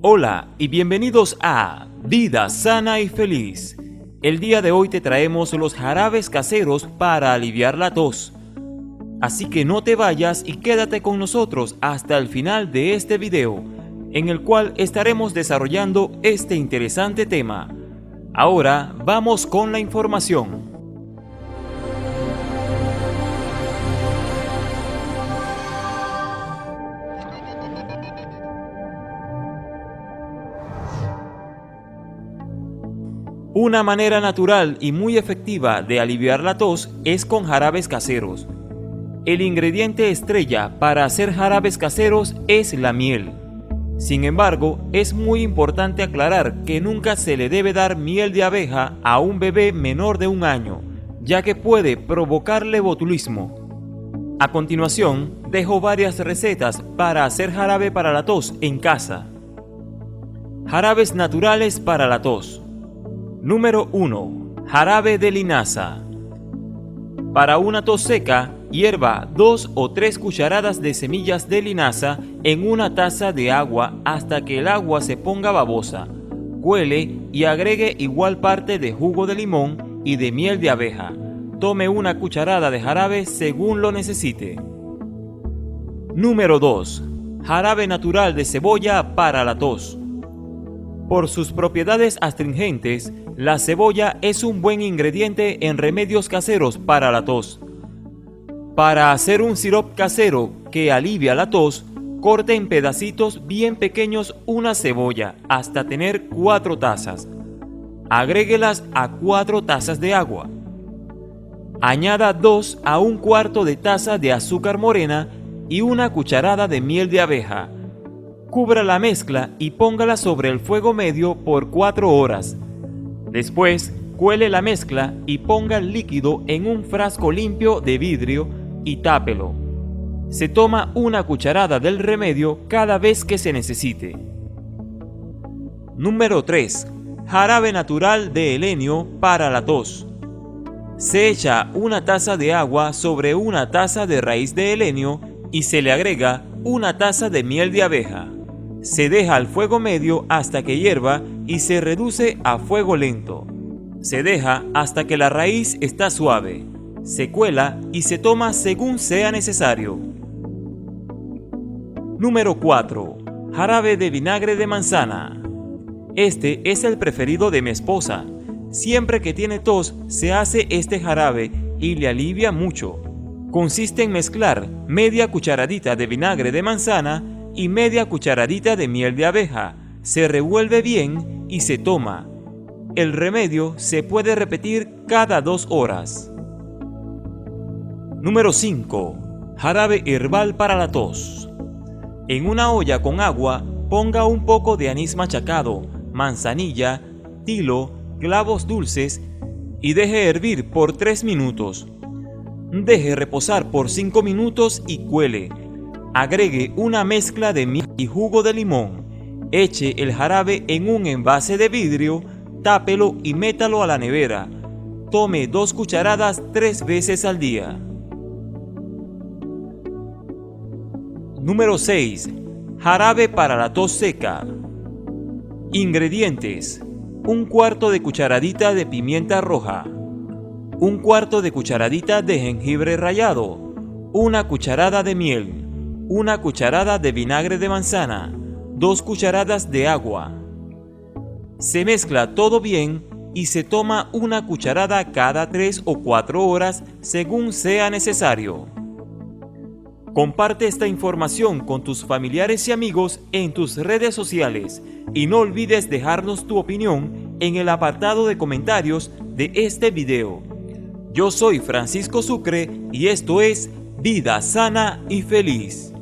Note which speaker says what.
Speaker 1: Hola y bienvenidos a Vida Sana y Feliz. El día de hoy te traemos los jarabes caseros para aliviar la tos. Así que no te vayas y quédate con nosotros hasta el final de este video, en el cual estaremos desarrollando este interesante tema. Ahora vamos con la información. Una manera natural y muy efectiva de aliviar la tos es con jarabes caseros. El ingrediente estrella para hacer jarabes caseros es la miel. Sin embargo, es muy importante aclarar que nunca se le debe dar miel de abeja a un bebé menor de 1 año, ya que puede provocarle botulismo. A continuación, dejo varias recetas para hacer jarabe para la tos en casa. Jarabes naturales para la tos. Número 1. Jarabe de linaza. Para una tos seca, hierva 2 o 3 cucharadas de semillas de linaza en una taza de agua hasta que el agua se ponga babosa. Cuele y agregue igual parte de jugo de limón y de miel de abeja. Tome una cucharada de jarabe según lo necesite. Número 2. Jarabe natural de cebolla para la tos. Por sus propiedades astringentes, la cebolla es un buen ingrediente en remedios caseros para la tos. Para hacer un sirope casero que alivia la tos, corte en pedacitos bien pequeños una cebolla hasta tener 4 tazas. Agréguelas a 4 tazas de agua. Añada 2 a 1/4 de taza de azúcar morena y una cucharada de miel de abeja. Cubra la mezcla y póngala sobre el fuego medio por 4 horas. Después, cuele la mezcla y ponga el líquido en un frasco limpio de vidrio y tápelo. Se toma una cucharada del remedio cada vez que se necesite. Número 3. Jarabe natural de helenio para la tos. Se echa una taza de agua sobre una taza de raíz de helenio y se le agrega una taza de miel de abeja. Se deja al fuego medio hasta que hierva y se reduce a fuego lento. Se deja hasta que la raíz está suave. Se cuela y se toma según sea necesario. Número 4. Jarabe de vinagre de manzana. Este es el preferido de mi esposa. Siempre que tiene tos se hace este jarabe y le alivia mucho. Consiste en mezclar media cucharadita de vinagre de manzana y media cucharadita de miel de abeja. Se revuelve bien y se toma. El remedio se puede repetir cada 2 horas. Número 5. Jarabe herbal para la tos. En una olla con agua, ponga un poco de anís machacado, manzanilla, tilo, clavos dulces y deje hervir por 3 minutos. Deje reposar por 5 minutos y cuele. Agregue una mezcla de miel y jugo de limón. Eche el jarabe en un envase de vidrio, tápelo y métalo a la nevera. Tome 2 cucharadas 3 veces al día. Número 6. Jarabe para la tos seca. Ingredientes: 1/4 de cucharadita de pimienta roja, 1/4 de cucharadita de jengibre rallado, 1 cucharada de miel, 1 cucharada de vinagre de manzana, 2 cucharadas de agua. Se mezcla todo bien y se toma una cucharada cada 3 o 4 horas según sea necesario. Comparte esta información con tus familiares y amigos en tus redes sociales y no olvides dejarnos tu opinión en el apartado de comentarios de este video. Yo soy Francisco Sucre y esto es Vida Sana y Feliz.